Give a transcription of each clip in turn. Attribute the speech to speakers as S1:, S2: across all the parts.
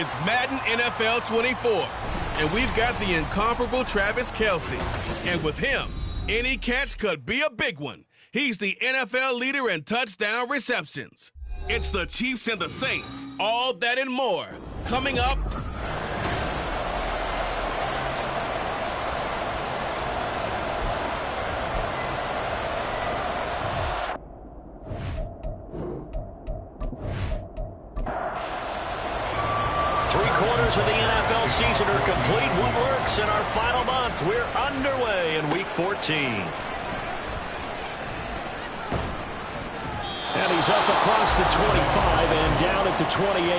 S1: It's Madden NFL 24, and we've got the incomparable Travis Kelce. And with him, any catch could be a big one. He's the NFL leader in touchdown receptions. It's the Chiefs and the Saints, all that and more. Coming up.
S2: Three-quarters of the NFL season are complete. What works in our final month? We're underway in Week 14. And he's up across the 25 and down at the 28.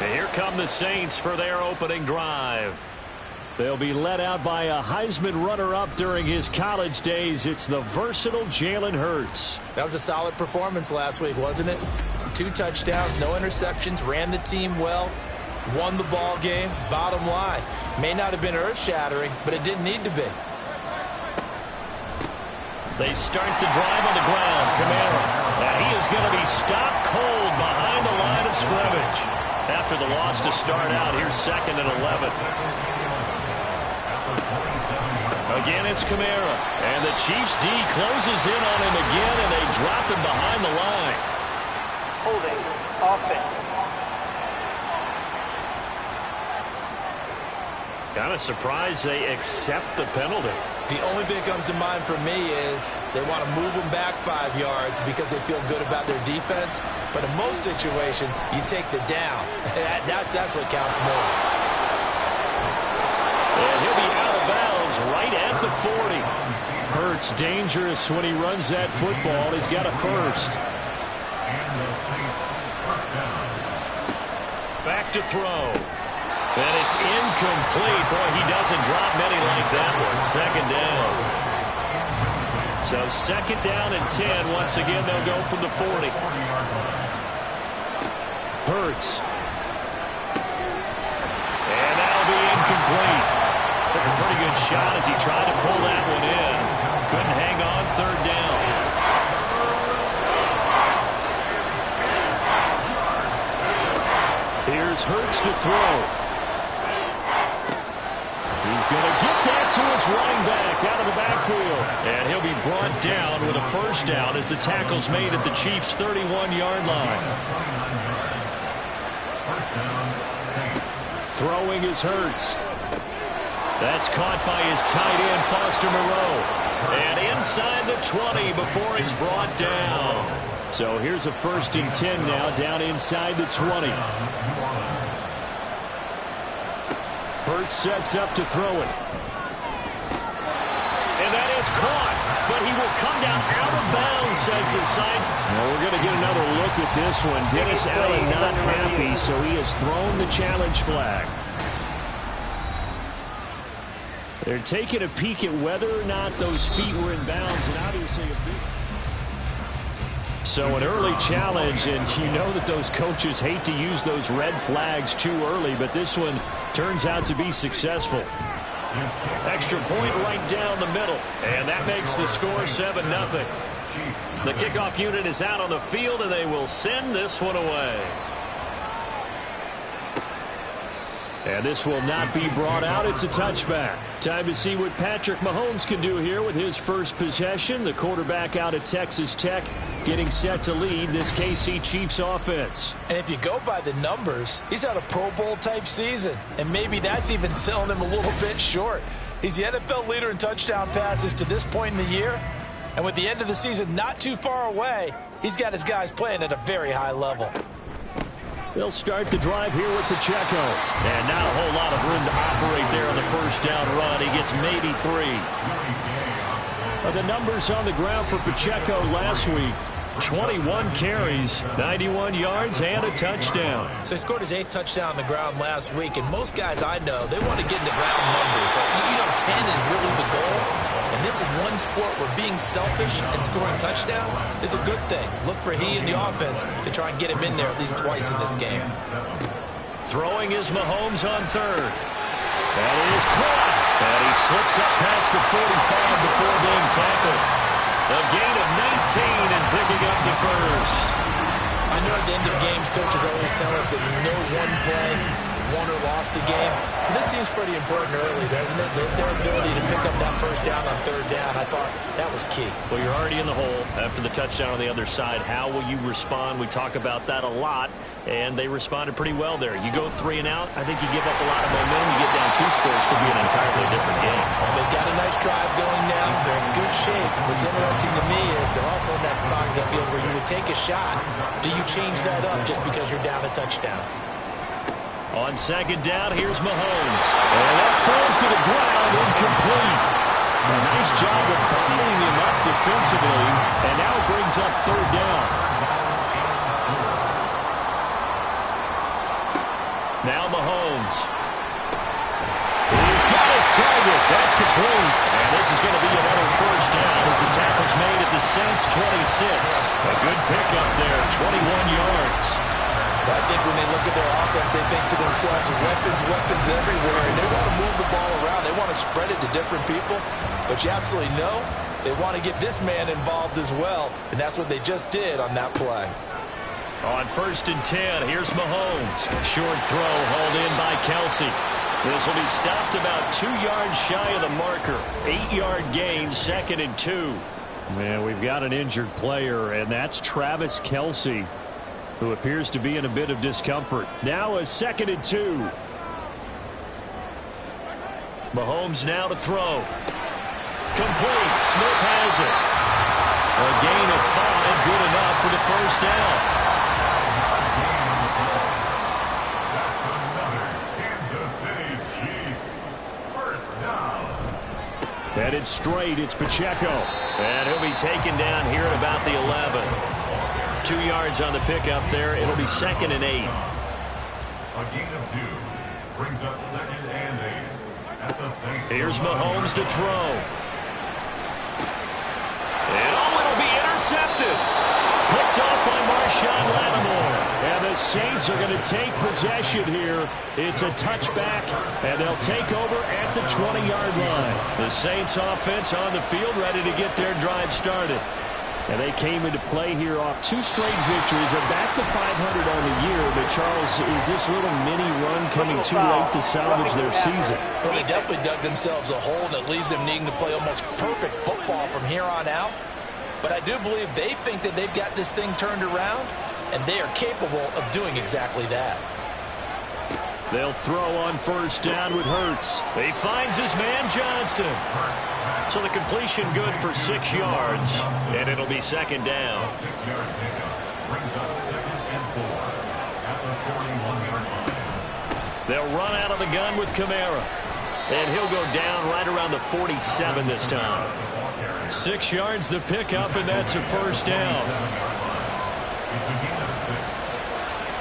S2: And here come the Saints for their opening drive. They'll be led out by a Heisman runner-up during his college days. It's the versatile Jalen Hurts.
S3: That was a solid performance last week, wasn't it? 2 touchdowns, no interceptions, ran the team well, won the ball game. Bottom line, may not have been earth-shattering, but it didn't need to be.
S2: They start the drive on the ground. Kamara. Now he is going to be stopped cold behind the line of scrimmage. After the loss to start out, here's 2nd and 11. Again, it's Kamara. And the Chiefs D closes in on him again, and they drop him behind the line.
S4: Holding offense.
S2: Kind of surprised they accept the penalty.
S3: The only thing that comes to mind for me is they want to move them back 5 yards because they feel good about their defense. But in most situations, you take the down. That's what counts more.
S2: And he'll be out of bounds right at the 40.
S5: Hurts dangerous when he runs that football. He's got a first.
S2: Back to throw. And it's incomplete. Boy, he doesn't drop many like that one. 2nd down. So 2nd down and 10. Once again, they'll go from the 40.
S5: Hurts.
S2: And that'll be incomplete. Took a pretty good shot as he tried to pull that one in. Couldn't hang on. 3rd down.
S5: Here's Hurts to throw. He's going to get that to his running back out of the backfield.
S2: And he'll be brought down with a first down as the tackle's made at the Chiefs' 31-yard line.
S5: Throwing is Hurts.
S2: That's caught by his tight end, Foster Moreau. And inside the 20 before he's brought down.
S5: So here's a 1st and 10 now, down inside the 20. Hurts sets up to throw it.
S2: And that is caught. But he will come down out of bounds, says the side.
S5: Well, we're going to get another look at this one. Dennis Allen not happy, so he has thrown the challenge flag. They're taking a peek at whether or not those feet were in bounds, and obviously a big... So an early challenge, and you know that those coaches hate to use those red flags too early, but this one turns out to be successful.
S2: Extra point right down the middle, and that makes the score 7-0. The kickoff unit is out on the field, and they will send this one away.
S5: And this will not be brought out. It's a touchback. Time to see what Patrick Mahomes can do here with his first possession. The quarterback out of Texas Tech getting set to lead this KC Chiefs offense.
S3: And if you go by the numbers, he's had a Pro Bowl type season. And maybe that's even selling him a little bit short. He's the NFL leader in touchdown passes to this point in the year. And with the end of the season not too far away, he's got his guys playing at a very high level.
S5: They'll start the drive here with Pacheco.
S2: And not a whole lot of room to operate there on the first down run. He gets maybe 3.
S5: The numbers on the ground for Pacheco last week.
S2: 21 carries, 91 yards, and a touchdown.
S3: So he scored his 8th touchdown on the ground last week, and most guys I know, they want to get into round numbers. So, 10 is really the goal, and this is one sport where being selfish and scoring touchdowns is a good thing. Look for he and the offense to try and get him in there at least twice in this game.
S2: Throwing is Mahomes on 3rd. That is caught. And he slips up past the 45 before being tackled. A gain of 19 and picking up the first.
S3: I I know at the end of games, coaches always tell us that no one play won or lost a game. But this seems pretty important early, doesn't it? Their ability to pick up that first down on third down, I thought that was key.
S2: Well, you're already in the hole after the touchdown on the other side. How will you respond? We talk about that a lot, and they responded pretty well there. You go 3 and out, I think you give up a lot of momentum. You get down 2 scores, could be an entirely different game.
S3: So they've got a nice drive going now. They're in good shape. What's interesting to me is they're also in that spot of the field where you would take a shot. Do you change that up just because you're down a touchdown?
S2: On second down, here's Mahomes. And that falls to the ground, incomplete. A nice job of bottling him up defensively, and now it brings up third down. Now Mahomes. He's got his target. That's complete. And this is going to be another first down as the tackle's made at the Saints 26. A good pickup there, 21 yards.
S3: I think when they look at their offense, they think to themselves, weapons everywhere, and they want to move the ball around. They want to spread it to different people, but you absolutely know they want to get this man involved as well, and that's what they just did on that play.
S2: On 1st and 10, here's Mahomes. Short throw hauled in by Kelsey. This will be stopped about 2 yards shy of the marker. 8-yard gain, 2nd and 2. And we've got an injured player, and that's Travis Kelsey, who appears to be in a bit of discomfort. Now a 2nd and 2. Mahomes now to throw. Complete. Smith has it. A gain of 5, good enough for the first down.
S6: That's another Kansas City Chiefs first down.
S2: Headed straight, it's Pacheco. And he'll be taken down here at about the 11. 2 yards on the pickup there. It'll be 2nd and 8.
S6: A gain of 2 brings up 2nd and 8 at the Saints.
S2: Here's Mahomes to throw. And it'll be intercepted. Picked off by Marshawn Lattimore. And the Saints are going to take possession here. It's a touchback, and they'll take over at the 20-yard line. The Saints offense on the field ready to get their drive started. And they came into play here off 2 straight victories. They're back to 500 on the year. But, Charles, is this little mini run coming too late to salvage their season?
S3: Well, they definitely dug themselves a hole that leaves them needing to play almost perfect football from here on out. But I do believe they think that they've got this thing turned around, and they are capable of doing exactly that.
S2: They'll throw on 1st down with Hurts. He finds his man Johnson. So the completion good for 6 yards, and it'll be 2nd down.
S6: A 6-yard pickup brings up 2nd and 4 at the 41-yard line.
S2: They'll run out of the gun with Kamara, and he'll go down right around the 47 this time. 6 yards the pickup, and that's a first down.
S6: It's a gain of 6.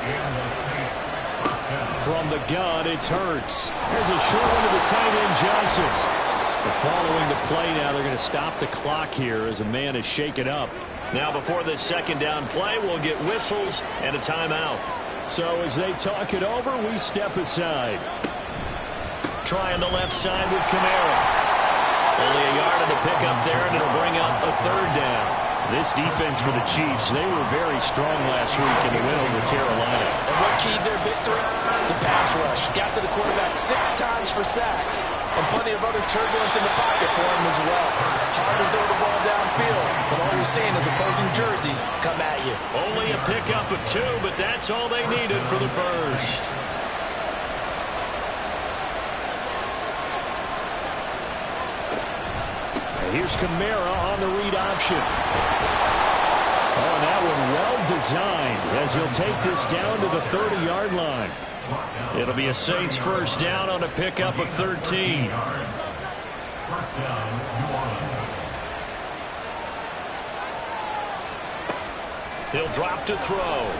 S6: And the Saints first down.
S2: From the gun, it's Hurts. There's a short one to the tight end, Johnson. Following the play now, they're going to stop the clock here as a man is shaken up. Now before this 2nd down play, we'll get whistles and a timeout. So as they talk it over, we step aside. Trying the left side with Kamara. Only a yard of the pickup there, and it'll bring up a 3rd down. This defense for the Chiefs, they were very strong last week in the win over Carolina.
S3: And what keyed their victory? The pass rush. Got to the quarterback 6 times for sacks. And plenty of other turbulence in the pocket for him as well. Hard to throw the ball downfield, but all you're seeing is opposing jerseys come at you.
S2: Only a pickup of 2, but that's all they needed for the first. Here's Kamara on the read option. Oh, that one well designed as he'll take this down to the 30-yard line. It'll be a Saints first down on a pickup of 13.
S6: First down, New Orleans.
S2: He'll drop to throw.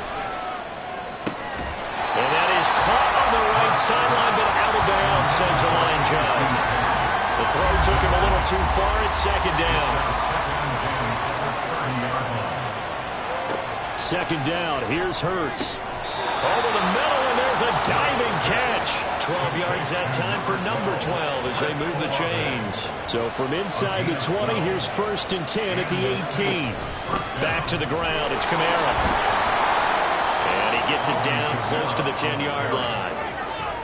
S2: And that is caught on the right sideline, but out of bounds, says the line judge. The throw took him a little too far. It's 2nd down. 2nd down. Here's Hurts. Over the middle, and there's a diving catch. 12 yards that time for number 12 as they move the chains. So from inside the 20, here's 1st and 10 at the 18. Back to the ground. It's Kamara. gets it down close to the 10-yard line.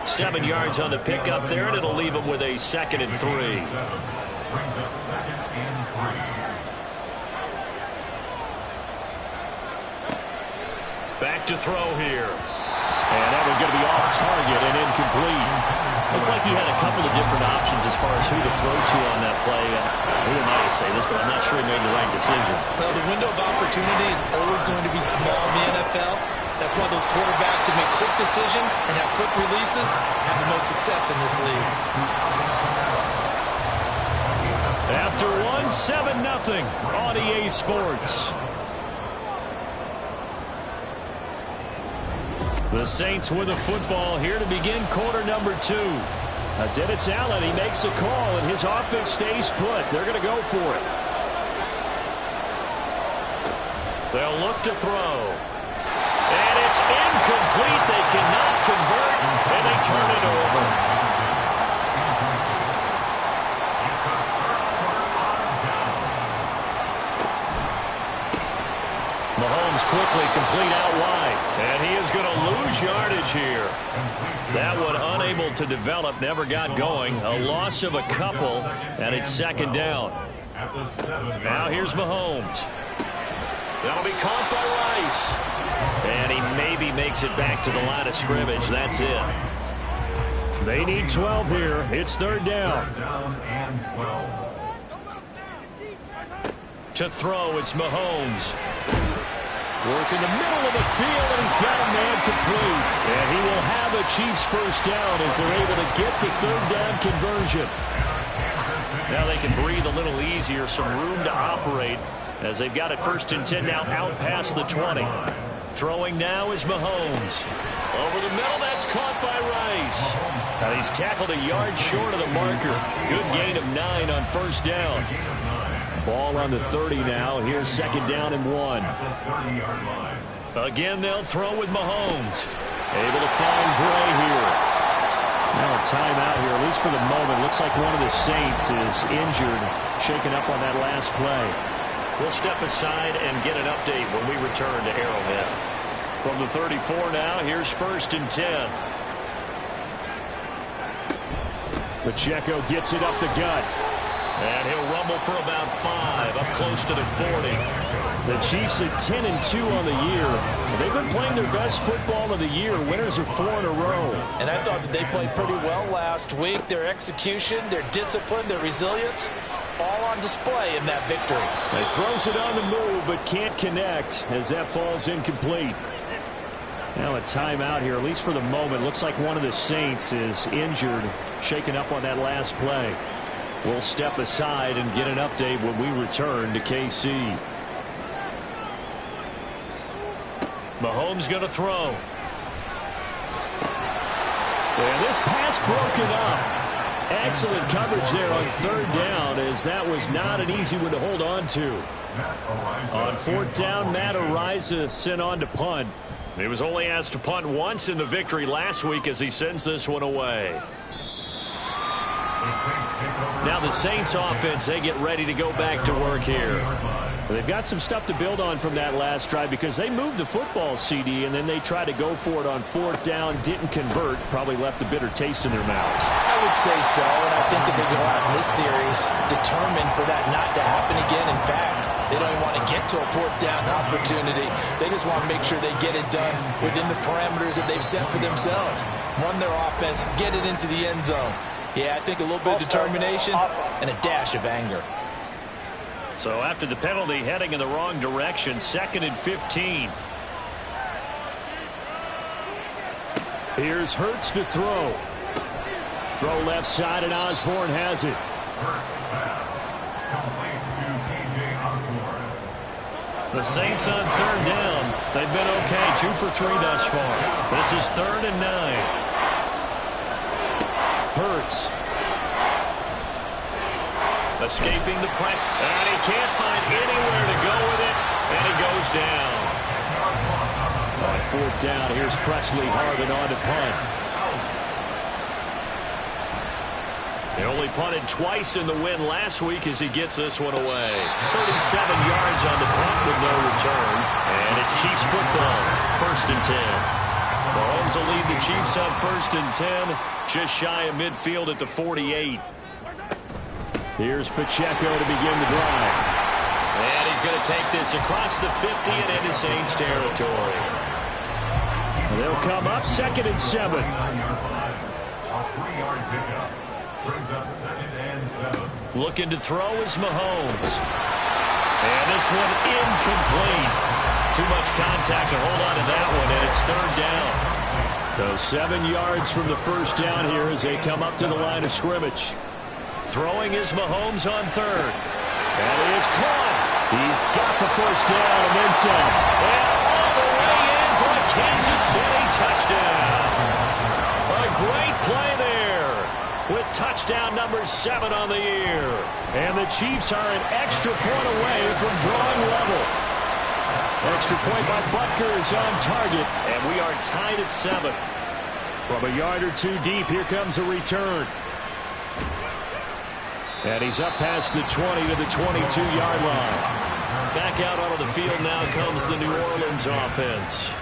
S2: 7 yards on the pickup there, and it'll leave him with a 2nd and 3.
S6: Brings up 2nd and 3.
S2: Back to throw here. And that one's going to be off target and incomplete. Looked like he had a couple of different options as far as who to throw to on that play. Who am I to say this, but I'm not sure he made the right decision.
S3: Well, the window of opportunity is always going to be small in the NFL. That's why those quarterbacks who make quick decisions and have quick releases have the most success in this league.
S2: After 7-0 on EA Sports. The Saints with a football here to begin quarter number 2. Dennis Allen, he makes a call, and his offense stays put. They're going to go for it. They'll look to throw. And it's incomplete. They cannot convert, and they turn it over. Mahomes quickly complete out wide, and he is going to lose yardage here. That one unable to develop, never got going. A loss of a couple, and it's 2nd down. Now here's Mahomes. That'll be caught by Rice. And he maybe makes it back to the line of scrimmage. That's it. They need 12 here. It's 3rd down. To throw, it's Mahomes. Working the middle of the field, and he's got a man complete. And he will have a Chiefs 1st down as they're able to get the 3rd down conversion. Now they can breathe a little easier, some room to operate as they've got it 1st and 10 now out past the 20. Throwing now is Mahomes. Over the middle, that's caught by Rice. And he's tackled a yard short of the marker. Good gain of 9 on 1st down. Ball on the 30 now. Here's 2nd down and 1. Again, they'll throw with Mahomes. Able to find Gray here. Now a timeout here, at least for the moment. Looks like one of the Saints is injured, shaken up on that last play. We'll step aside and get an update when we return to Arrowhead. From the 34 now, here's 1st and 10. Pacheco gets it up the gut. And he'll rumble for about 5, up close to the 40. The Chiefs at 10-2 on the year. They've been playing their best football of the year. Winners of 4 in a row.
S3: And I thought that they played pretty well last week. Their execution, their discipline, their resilience, all on display in that victory.
S2: He throws it on the move, but can't connect as that falls incomplete. Now a timeout here, at least for the moment. Looks like one of the Saints is injured, shaken up on that last play. We'll step aside and get an update when we return to KC. Mahomes going to throw. And this pass broken up. Excellent coverage there on 3rd down, as that was not an easy one to hold on to. On 4th down, Matt Ariza sent on to punt. He was only asked to punt once in the victory last week as he sends this one away. Now the Saints offense, they get ready to go back to work here. They've got some stuff to build on from that last drive because they moved the football, CD, and then they tried to go for it on 4th down, didn't convert, probably left a bitter taste in their mouths.
S3: I would say so, and I think that they go out in this series determined for that not to happen again. In fact, they don't even want to get to a 4th down opportunity. They just want to make sure they get it done within the parameters that they've set for themselves. Run their offense, get it into the end zone. Yeah, I think a little bit of determination and a dash of anger.
S2: So after the penalty, heading in the wrong direction, 2nd and 15. Here's Hurts to throw. Throw left side, and Osborne has it.
S6: Hurts pass. Complete to P.J. Osborne.
S2: The Saints on 3rd down. They've been okay, 2 for 3 thus far. This is 3rd and 9. Hurts. Escaping the press. And he can't find anywhere to go with it. And he goes down. On 4th down, here's Presley Harvin on to punt. They only punted twice in the win last week as he gets this one away. 37 yards on the punt with no return. And it's Chiefs football, 1st and 10. Mahomes will lead the Chiefs on 1st and 10, just shy of midfield at the 48.
S5: Here's Pacheco to begin the drive.
S2: And he's going to take this across the 50 and into Saints territory.
S5: They'll come up 2nd and 7.
S6: A 3-yard pickup brings up 2nd and 7.
S2: Looking to throw is Mahomes. And this one incomplete. Too much contact to hold on to that one, and it's 3rd down.
S5: So 7 yards from the 1st down here as they come up to the line of scrimmage.
S2: Throwing is Mahomes on 3rd.
S5: That is caught. He's got the 1st down and then some.
S2: And all the way in for a Kansas City touchdown. A great play there with touchdown number 7 on the year.
S5: And the Chiefs are an extra point away from drawing level. Extra point by Butker is on target.
S2: And we are tied at 7.
S5: From a yard or 2 deep, here comes a return. And he's up past the 20 to the 22-yard line.
S2: Back out onto the field now comes the New Orleans offense.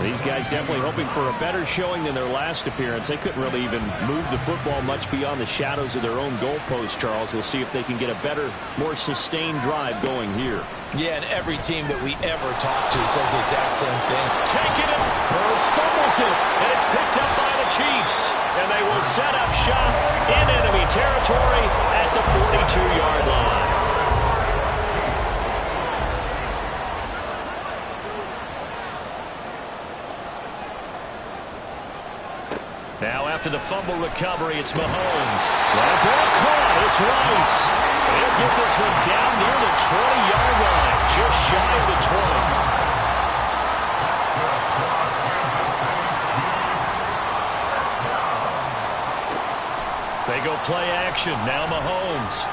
S5: These guys definitely hoping for a better showing than their last appearance. They couldn't really even move the football much beyond the shadows of their own goalpost, Charles. We'll see if they can get a better, more sustained drive going here.
S3: Yeah, and every team that we ever talk to says the exact same thing.
S2: Taking it.
S5: Hurts fumbles it.
S2: And it's picked up by the Chiefs. And they will set up shop in enemy territory at the 42-yard line. Now after the fumble recovery, it's Mahomes.
S5: That ball caught. It's Rice.
S2: They'll get this one down near the 20-yard line, just shy of the 20. They go play action. Now Mahomes.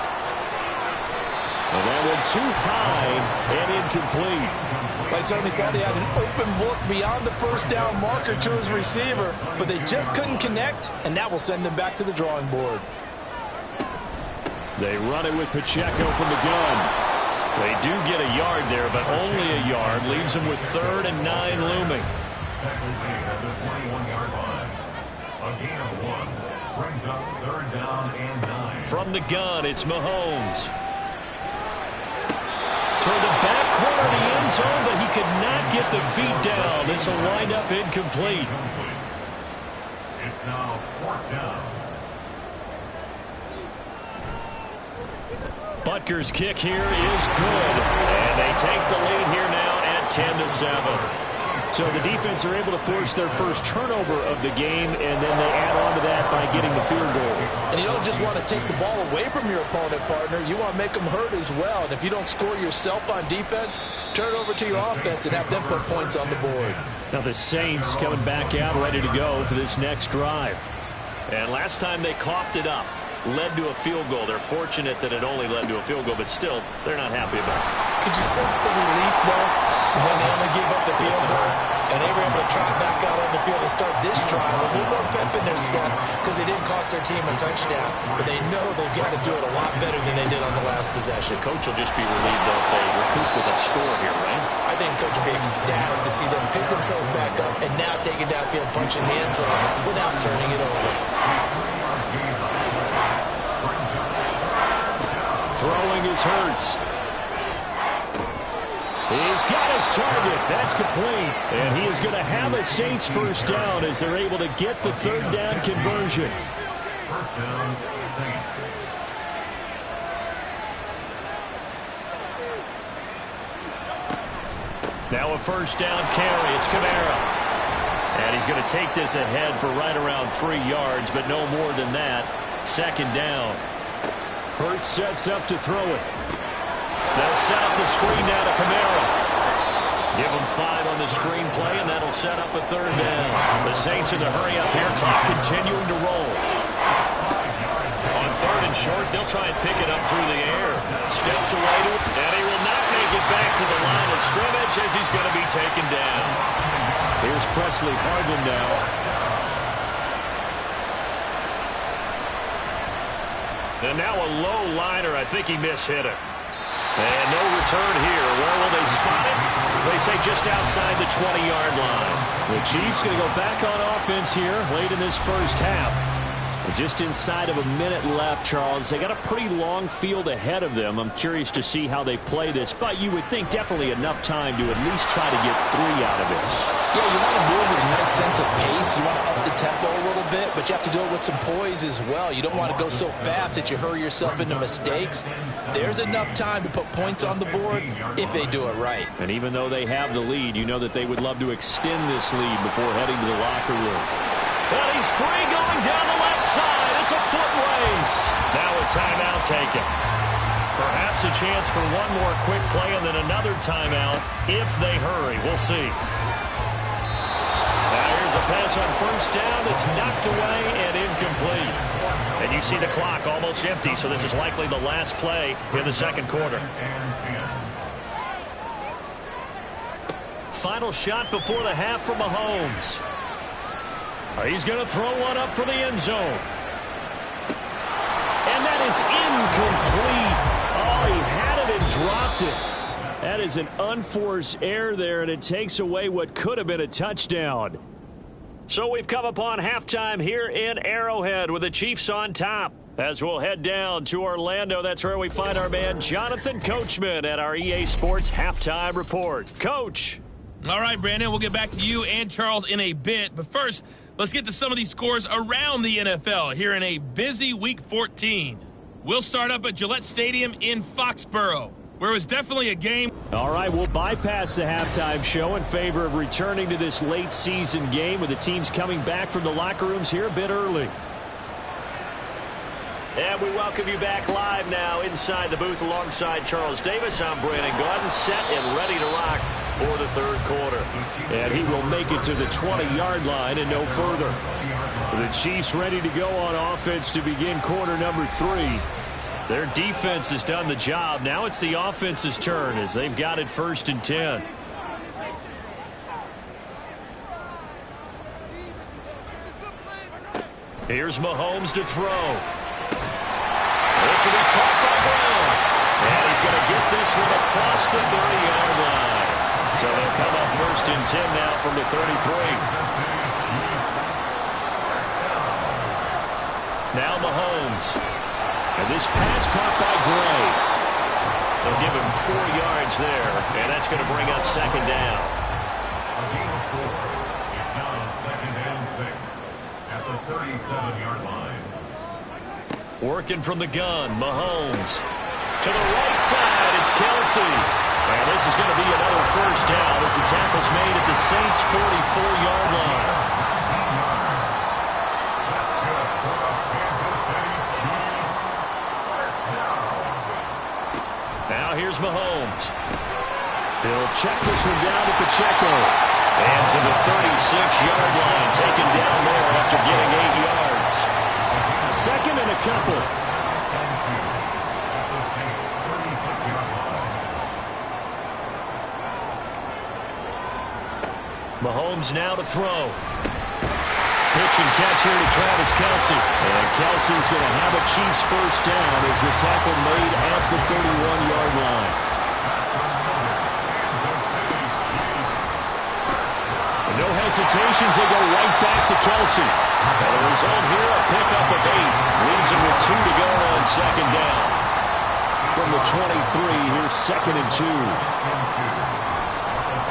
S5: And that one too high and incomplete.
S3: I certainly thought he had an open look beyond the 1st down marker to his receiver, but they just couldn't connect, and that will send them back to the drawing board.
S5: They run it with Pacheco from the gun.
S2: They do get a yard there, but only a yard. Leaves them with 3rd and 9 looming.
S6: Tackle made at the 21-yard line. A gain of 1 brings up 3rd down and 9.
S2: From the gun, it's Mahomes. Toward the back corner of the end zone, but he could not get the feet down. This will wind up incomplete.
S6: It's now 4th down.
S2: Butker's kick here is good. And they take the lead here now at 10-7.
S5: So the defense are able to force their first turnover of the game, and then they add on to that by getting the field goal.
S3: And you don't just want to take the ball away from your opponent, partner. You want to make them hurt as well. And if you don't score yourself on defense, turn it over to your offense and have them put points on the board.
S5: Now the Saints coming back out ready to go for this next drive.
S2: And last time they coughed it up, led to a field goal. They're fortunate that it only led to a field goal, but still, they're not happy about it.
S3: Could you sense the relief, though, when they only gave up the field goal and they were able to trot back out on the field and start this drive? A little more pep in their step because they didn't cost their team a touchdown, but they know they've got to do it a lot better than they did on the last possession.
S2: The coach will just be relieved, though, if they recoup with a score here, right?
S3: I think coach will be ecstatic to see them pick themselves back up and now take it downfield, punching the end zone without turning it over.
S5: Throwing is Hurts. He's got his target. That's complete. And he is going to have a Saints 1st down as they're able to get the 3rd down conversion.
S6: 1st down, Saints.
S2: Now a 1st down carry. It's Kamara. And he's going to take this ahead for right around 3 yards, but no more than that. 2nd down.
S5: Hurts sets up to throw it.
S2: They'll set up the screen now to Kamara. Give him 5 on the screen play, and that'll set up a 3rd down. The Saints in the hurry up here, clock continuing to roll. On 3rd and short, they'll try and pick it up through the air. Steps away to it, and he will not make it back to the line of scrimmage as he's going to be taken down.
S5: Here's Presley Harvin now.
S2: And now a low liner. I think he mishit it. And no return here. Where will they spot it? They say just outside the 20-yard line.
S5: The Chiefs going to go back on offense here late in this first half. Just inside of a minute left, Charles. They got a pretty long field ahead of them. I'm curious to see how they play this, but you would think definitely enough time to at least try to get 3 out of this.
S3: Yeah, you want to move with a nice sense of pace. You want to up the tempo a little bit, but you have to do it with some poise as well. You don't want to go so fast that you hurry yourself into mistakes. There's enough time to put points on the board if they do it right.
S5: And even though they have the lead, you know that they would love to extend this lead before heading to the locker room.
S2: But he's free going down the left side. It's a foot race. Now a timeout taken. Perhaps a chance for one more quick play and then another timeout if they hurry. We'll see. Now here's a pass on first down that's knocked away and incomplete. And you see the clock almost empty, so this is likely the last play in the second quarter. Final shot before the half from Mahomes. He's going to throw one up for the end zone. And that is incomplete. Oh, he had it and dropped it. That is an unforced error there, and it takes away what could have been a touchdown. So we've come upon halftime here in Arrowhead with the Chiefs on top. As we'll head down to Orlando, that's where we find our man Jonathan Coachman at our EA Sports Halftime Report. Coach.
S7: All right, Brandon, we'll get back to you and Charles in a bit. But first, let's get to some of these scores around the NFL here in a busy Week 14. We'll start up at Gillette Stadium in Foxborough, where it was definitely a game.
S5: All right, we'll bypass the halftime show in favor of returning to this late season game with the teams coming back from the locker rooms here a bit early.
S2: And we welcome you back live now inside the booth alongside Charles Davis. I'm Brandon Gaudin, set and ready to rock for the third quarter.
S5: And he will make it to the 20-yard line and no further. The Chiefs ready to go on offense to begin quarter number 3. Their defense has done the job. Now it's the offense's turn as they've got it 1st and 10. Here's Mahomes to throw. This will be caught by Brown. And he's going to get this one across the 30-yard line. So they'll come up 1st and 10 now from the 33. Now Mahomes. And this pass caught by Gray. They'll give him 4 yards there, and that's going to bring up 2nd down.
S6: It's now 2nd and 6 at the 37-yard line.
S2: Working from the gun, Mahomes. To the right side, it's Kelsey. And this is going to be another 1st down as the tackle's made at the Saints' 44-yard line. Now here's Mahomes. He'll check this one down to Pacheco. And to the 36-yard line, taken down there after getting 8 yards.
S5: 2nd and a couple.
S2: Mahomes now to throw. Pitch and catch here to Travis Kelsey.
S5: And Kelsey's going to have a Chiefs 1st down as the tackle made at the 31-yard line. And no hesitations, they go right back to Kelsey.
S2: And the result here, a pickup of 8. Leaves him with 2 to go on 2nd down.
S5: From the 23, here's 2nd and 2.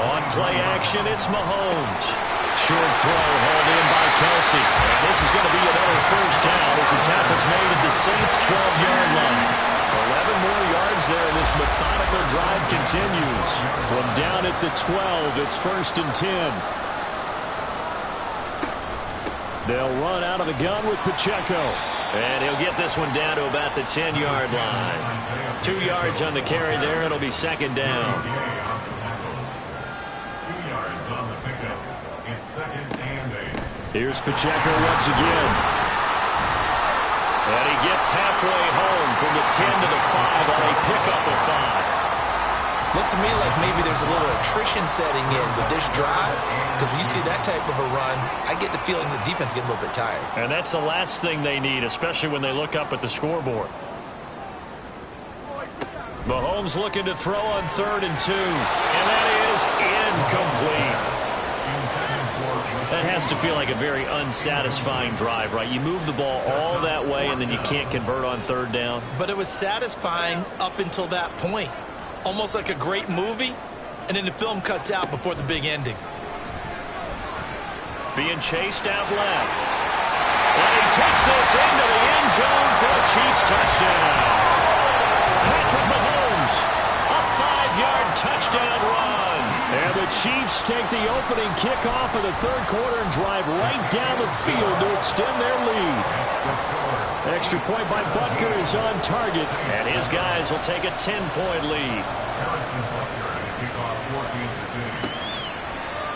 S2: On play action, it's Mahomes. Short throw hauled in by Kelsey. And this is going to be another 1st down as the tackle's made at the Saints' 12-yard line. 11 more yards there, and this methodical drive continues.
S5: From down at the 12, it's 1st and 10. They'll run out of the gun with Pacheco.
S2: And he'll get this one down to about the 10-yard line. 2 yards on the carry there. It'll be 2nd down.
S6: 2 yards on the pickup. It's 2nd and 8.
S5: Here's Pacheco once again.
S2: And he gets halfway home from the 10 to the 5 on a pickup of 5.
S3: Looks to me like maybe there's a little attrition setting in with this drive, because when you see that type of a run, I get the feeling the defense getting a little bit tired.
S2: And that's the last thing they need, especially when they look up at the scoreboard. Mahomes looking to throw on 3rd and 2, and that is incomplete. That has to feel like a very unsatisfying drive, right? You move the ball all that way, and then you can't convert on 3rd down.
S3: But it was satisfying up until that point. Almost like a great movie, and then the film cuts out before the big ending.
S2: Being chased out left. And he takes this into the end zone for a Chiefs touchdown. Patrick Mahomes, a 5-yard touchdown run. And the Chiefs take the opening kickoff of the 3rd quarter and drive right down the field to extend their lead. Extra point by Butker is on target, and his guys will take a 10-point lead.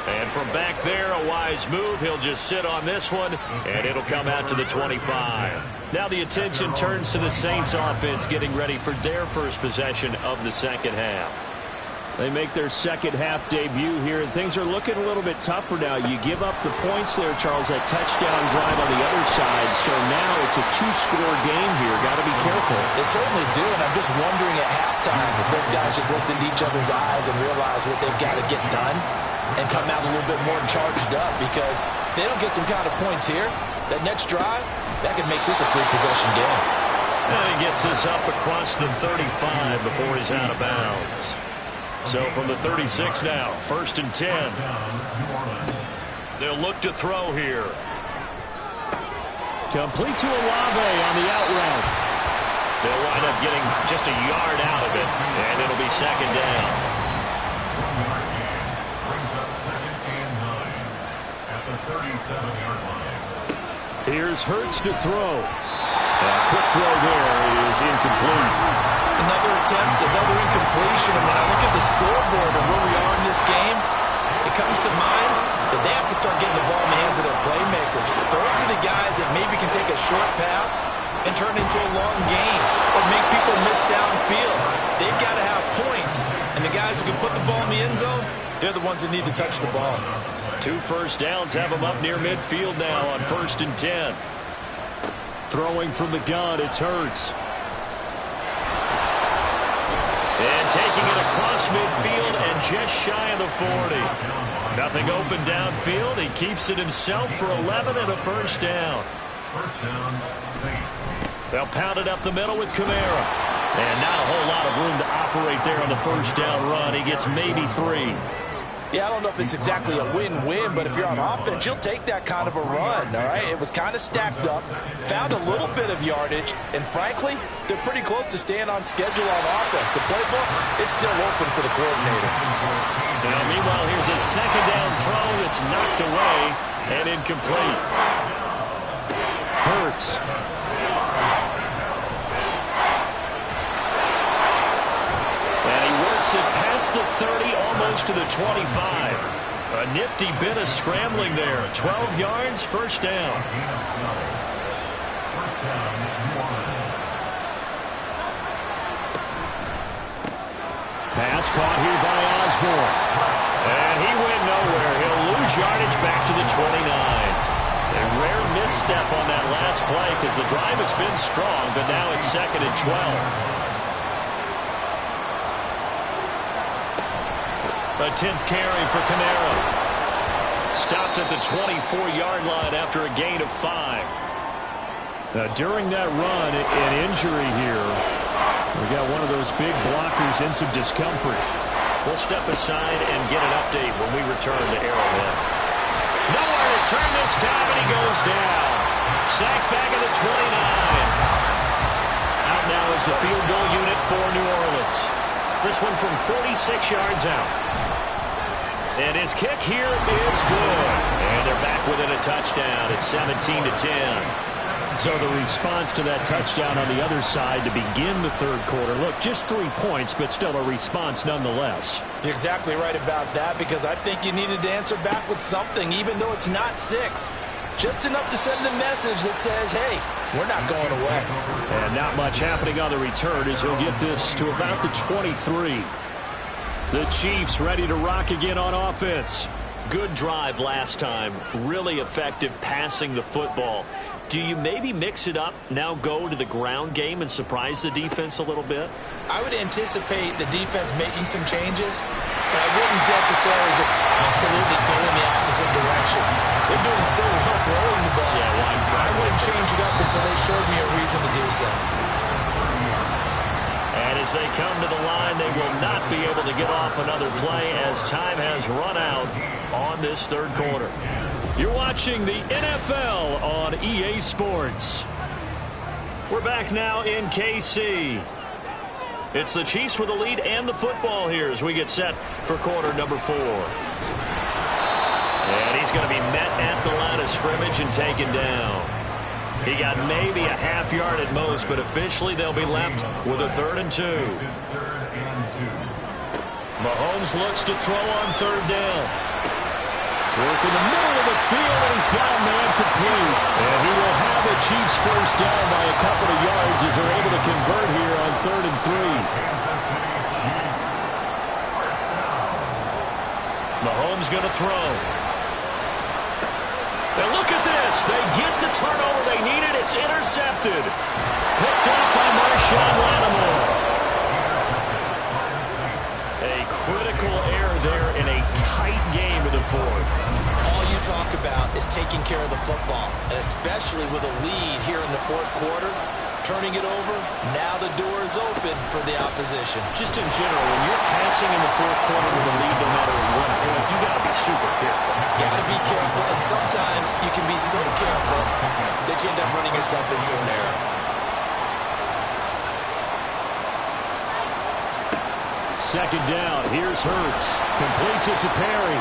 S2: And from back there, a wise move. He'll just sit on this one, and it'll come out to the 25. Now the attention turns to the Saints offense getting ready for their first possession of the second half. They make their second half debut here, and things are looking a little bit tougher now. You give up the points there, Charles, that touchdown drive on the other side. So now it's a 2-score game here. Got to be careful.
S3: They certainly do, and I'm just wondering at halftime if those guys just looked into each other's eyes and realized what they've got to get done and come out a little bit more charged up, because if they don't get some kind of points here, that next drive, that could make this a free-possession game.
S2: And he gets this up across the 35 before he's out of bounds. So from the 36 now, 1st and 10. They'll look to throw here.
S5: Complete to Olave on the out route.
S2: They'll wind up getting just a yard out of it, and it'll be 2nd down.
S6: Brings up 2nd and 9 at the 37-yard line.
S5: Here's Hurts to throw. A quick throw there is incomplete.
S3: Another attempt, another incompletion. And when I look at the scoreboard and where we are in this game, it comes to mind that they have to start getting the ball in the hands of their playmakers. Throw it to the guys that maybe can take a short pass and turn it into a long gain or make people miss downfield. They've got to have points. And the guys who can put the ball in the end zone, they're the ones that need to touch the ball.
S2: 2 first downs have them up near midfield now on 1st and 10.
S5: Throwing from the gun, it's Hurts.
S2: And taking it across midfield and just shy of the 40. Nothing open downfield. He keeps it himself for 11 and a first down.
S6: First down, Saints.
S2: They'll pound it up the middle with Kamara. And not a whole lot of room to operate there on the first down run. He gets maybe 3.
S3: Yeah, I don't know if it's exactly a win-win, but if you're on offense, you'll take that kind of a run, all right? It was kind of stacked up, found a little bit of yardage, and frankly, they're pretty close to staying on schedule on offense. The playbook is still open for the coordinator.
S2: Now, meanwhile, here's a 2nd down throw that's knocked away and incomplete.
S5: Hurts.
S2: It past the 30, almost to the 25. A nifty bit of scrambling there. 12 yards, first down.
S5: Pass caught here by Osborne.
S2: And he went nowhere. He'll lose yardage back to the 29. A rare misstep on that last play because the drive has been strong, but now it's 2nd and 12. A 10th carry for Kamara. Stopped at the 24-yard line after a gain of 5.
S5: During that run, an injury here. We got one of those big blockers in some discomfort.
S2: We'll step aside and get an update when we return to Arrowhead. Nowhere to turn this time, and he goes down. Sacked back at the 29. Out now is the field goal unit for New Orleans. This one from 46 yards out. And his kick here is good. And they're back within a touchdown. It's 17-10.
S5: So the response to that touchdown on the other side to begin the 3rd quarter. Look, just 3 points, but still a response nonetheless.
S3: You're exactly right about that, because I think you needed to answer back with something, even though it's not 6. Just enough to send a message that says, hey, we're not going away.
S5: And not much happening on the return as he'll get this to about the 23.
S2: The Chiefs ready to rock again on offense.
S5: Good drive last time. Really effective passing the football. Do you maybe mix it up, now go to the ground game and surprise the defense a little bit?
S3: I would anticipate the defense making some changes, but I wouldn't necessarily just absolutely go in the opposite direction. They're doing so well throwing the ball. I wouldn't change it up until they showed me a reason to do so.
S5: And as they come to the line, they will not be able to get off another play as time has run out on this third quarter. You're watching the NFL on EA Sports. We're back now in KC. It's the Chiefs with the lead and the football here as we get set for quarter number 4. And he's going to be met at the line of scrimmage and taken down. He got maybe a half yard at most, but officially they'll be left with a 3rd and 2. Mahomes looks to throw on 3rd down. Work in the middle of the field, and he's got a man complete. And he will have the Chiefs first down by a couple of yards as they're able to convert here on 3rd and 3. Mahomes going to throw. And look at this. They get the turnover they needed. It's intercepted. Picked up by Marshawn Lattimore. A critical error there in a tight game in the 4th.
S3: All you talk about is taking care of the football, and especially with a lead here in the 4th quarter. Turning it over, now the door is open for the opposition.
S5: Just in general, when you're passing in the 4th quarter with a lead no matter what point, you got to be super careful.
S3: Got to be careful, and sometimes you can be so careful that you end up running yourself into an error.
S2: Second down. Here's Hurts. Completes it to Perry.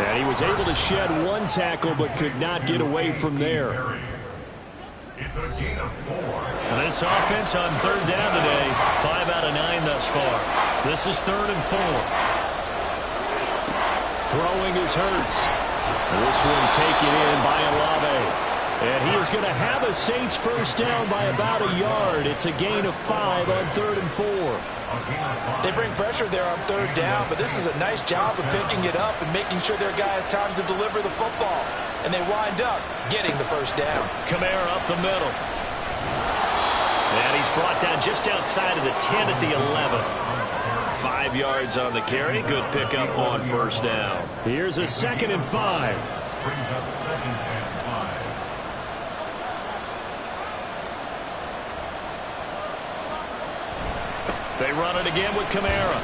S2: And he was able to shed one tackle but could not get away from there.
S6: It's a gain of 4.
S5: And this offense on 3rd down today, 5 out of 9 thus far. This is 3rd and 4.
S2: Throwing is Hurts. This one taken in by Olave. And he is going to have a Saints first down by about a yard. It's a gain of 5 on 3rd and 4.
S3: They bring pressure there on 3rd down, but this is a nice job of picking it up and making sure their guy has time to deliver the football. And they wind up getting the first down.
S5: Kamara up the middle. And he's brought down just outside of the 10 at the 11. 5 yards on the carry. Good pickup on first down.
S2: Here's a 2nd and 5.
S6: Brings up 2nd and 5.
S5: They run it again with Kamara.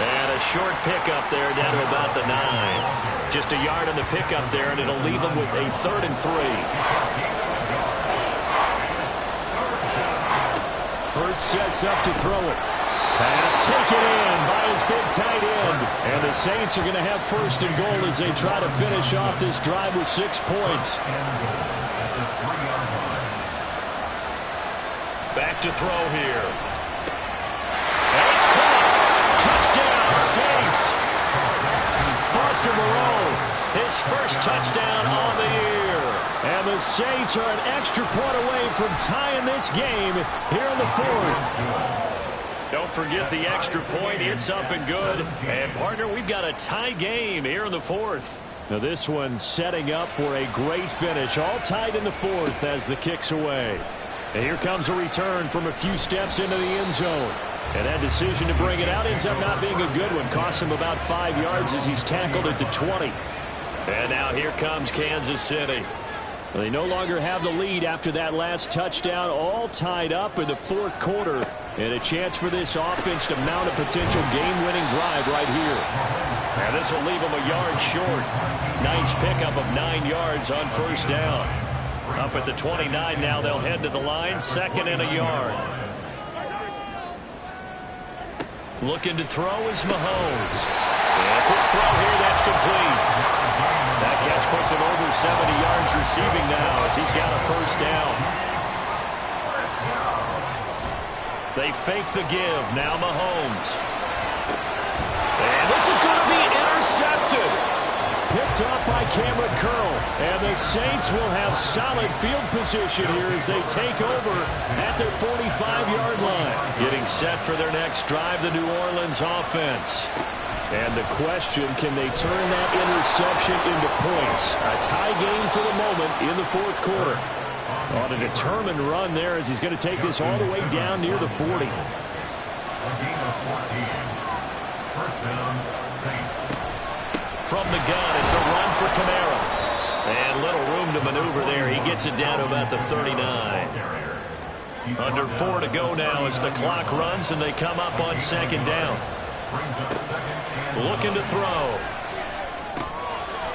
S5: And a short pickup there down to about the 9. Just a yard on the pickup there, and it'll leave them with a 3rd and 3.
S2: Hurts sets up to throw it. Pass taken in by his big tight end. And the Saints are going to have 1st and goal as they try to finish off this drive with 6 points.
S5: Back to throw here. And it's caught. Touchdown, Saints. Foster Moreau, his first touchdown on the year.
S2: And the Saints are an extra point away from tying this game here in the 4th.
S5: Don't forget the extra point. It's up and good. And, partner, we've got a tie game here in the 4th.
S2: Now this one setting up for a great finish. All tied in the 4th as the kick's away. And here comes a return from a few steps into the end zone. And that decision to bring it out ends up not being a good one. Costs him about 5 yards as he's tackled at the 20.
S5: And now here comes Kansas City.
S2: Well, they no longer have the lead after that last touchdown. All tied up in the 4th quarter. And a chance for this offense to mount a potential game-winning drive right here.
S5: And this will leave them a yard short. Nice pickup of 9 yards on first down. Up at the 29 now, they'll head to the line. 2nd and a yard. Looking to throw is Mahomes. And a quick throw here, that's complete. That catch puts him over 70 yards receiving now as he's got a first down. They fake the give. Now Mahomes. And this is going to be intercepted.
S2: Picked up by Cameron Curl. And the Saints will have solid field position here as they take over at their 45-yard line.
S5: Getting set for their next drive, the New Orleans offense. And the question, can they turn that interception into points? A tie game for the moment in the fourth quarter. On a determined run there as he's going to take this all the way down near the 40.
S6: A gain of 14. First down, Saints.
S2: From the gun, it's a run for Kamara. And little room to maneuver there. He gets it down to about the 39. Under 4 to go now as the clock runs and they come up on second down. Looking to throw.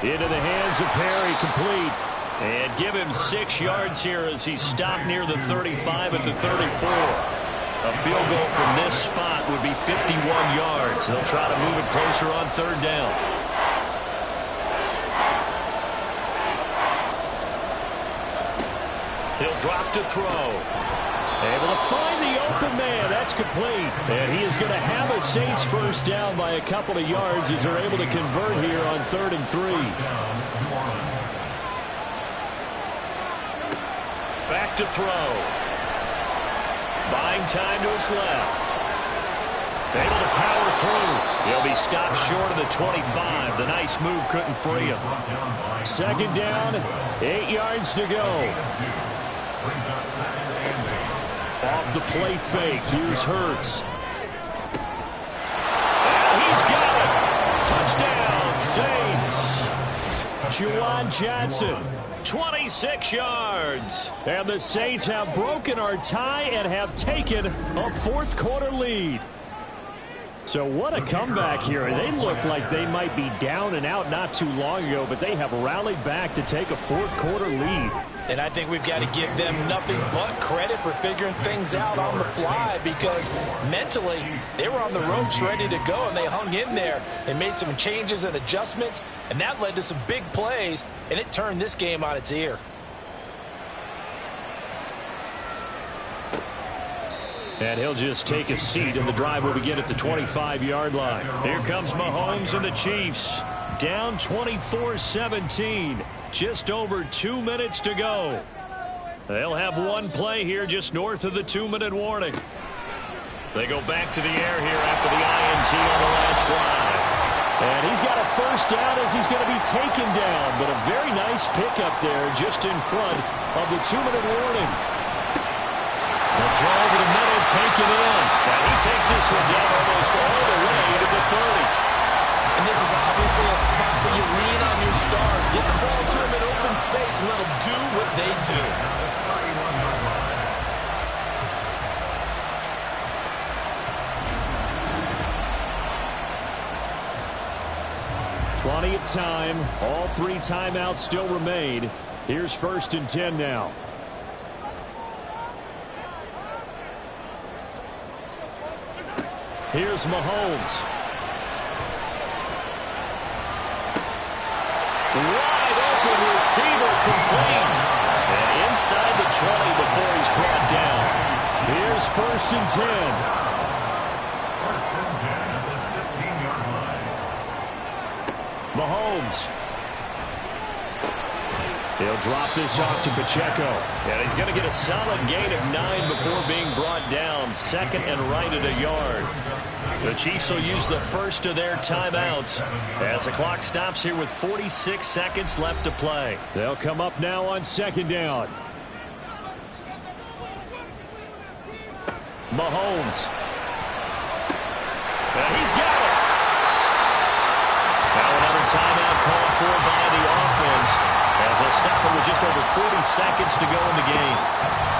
S5: Into the hands of Perry, complete.
S2: And give him 6 yards here as he's stopped near the 35 at the 34. A field goal from this spot would be 51 yards. They'll try to move it closer on third down. He'll drop to throw.
S5: Able to find the open man. That's complete. And he is going to have a Saints first down by a couple of yards as they're able to convert here on 3rd and 3.
S2: Back to throw. Buying time to his left. Able to power through. He'll be stopped short of the 25. The nice move couldn't free him.
S5: Second down, 8 yards to go. Off the play fake. Here's Hurts.
S2: And he's got it. Touchdown, Saints.
S5: Juwan Johnson.
S2: 26 yards.
S5: And the Saints have broken our tie and have taken a fourth quarter lead. So what a comeback here. They looked like they might be down and out not too long ago, but they have rallied back to take a fourth quarter lead.
S3: And I think we've got to give them nothing but credit for figuring things out on the fly, because mentally they were on the ropes ready to go and they hung in there and made some changes and adjustments, and that led to some big plays, and it turned this game on its ear.
S5: And he'll just take a seat, and the drive will begin at the 25-yard line.
S2: Here comes Mahomes and the Chiefs. Down 24-17. Just over 2 minutes to go. They'll have one play here just north of the 2-minute warning. They go back to the air here after the INT on the last drive.
S5: And he's got a first down as he's going to be taken down. But a very nice pickup there just in front of the 2-minute warning.
S2: The throw over the middle, taken in. And he takes this one down almost all the way to the 30.
S3: And this is obviously a spot where you lean on your stars. Get the ball to them in open space and let them do what they do.
S5: 20 of time. All 3 timeouts still remain. Here's 1st and 10 now. Here's Mahomes.
S2: Wide open receiver, complete. And inside the 20 before he's brought down.
S5: Here's 1st and 10.
S6: 1st and 10 at the 16-yard line.
S5: Mahomes. He'll drop this off to Pacheco.
S2: And he's going to get a solid gain of 9 before being brought down. 2nd and right at a yard. The Chiefs will use the first of their timeouts as the clock stops here with 46 seconds left to play.
S5: They'll come up now on 2nd down. Mahomes.
S2: And he's got it. Now another timeout called for by the offense as they'll stop it with just over 40 seconds to go in the game.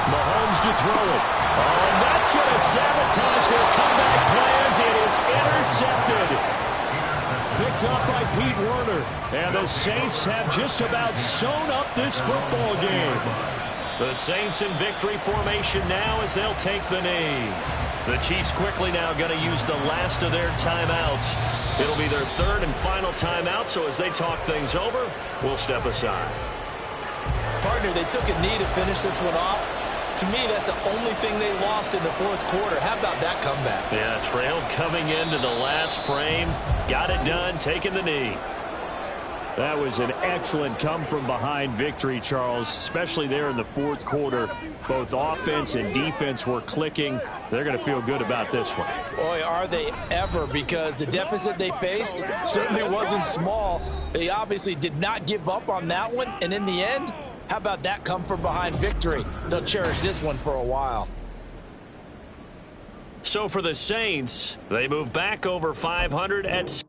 S5: Mahomes to throw it. Oh, and that's going to sabotage their comeback plans. It is intercepted. Picked up by Pete Werner. And the Saints have just about sewn up this football game.
S2: The Saints in victory formation now as they'll take the knee. The Chiefs quickly now going to use the last of their timeouts. It'll be their 3rd and final timeout, so as they talk things over, we'll step aside.
S3: Partner, they took a knee to finish this one off. To me, that's the only thing they lost in the fourth quarter. How about that comeback?
S2: Yeah, trailed coming into the last frame. Got it done, taking the knee.
S5: That was an excellent come-from-behind victory, Charles, especially there in the fourth quarter. Both offense and defense were clicking. They're going to feel good about this one.
S3: Boy, are they ever, because the deficit they faced certainly wasn't small. They obviously did not give up on that one, and in the end, how about that come-from-behind victory? They'll cherish this one for a while.
S2: So for the Saints, they move back over 500 at